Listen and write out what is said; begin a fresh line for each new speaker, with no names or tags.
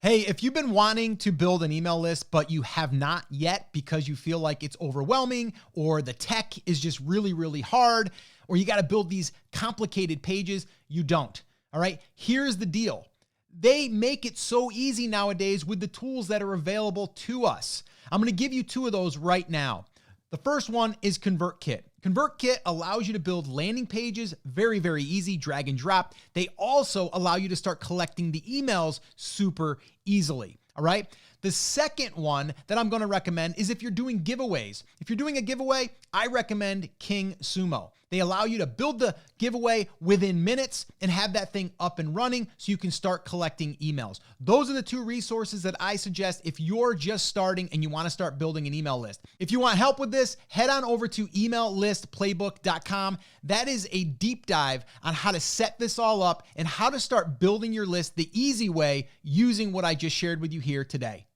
Hey, if you've been wanting to build an email list, but you have not yet because you feel like it's overwhelming or the tech is just really, really hard, or you got to build these complicated pages, you don't. All right. Here's the deal. They make it so easy nowadays with the tools that are available to us. I'm going to give you two of those right now. The first one is ConvertKit. ConvertKit allows you to build landing pages very, very easy, drag and drop. They also allow you to start collecting the emails super easily. All right. The second one that I'm going to recommend is if you're doing giveaways. If you're doing a giveaway, I recommend KingSumo. They allow you to build the giveaway within minutes and have that thing up and running so you can start collecting emails. Those are the two resources that I suggest if you're just starting and you want to start building an email list. If you want help with this, head on over to emaillistplaybook.com. That is a deep dive on how to set this all up and how to start building your list the easy way using what I just shared with you here today.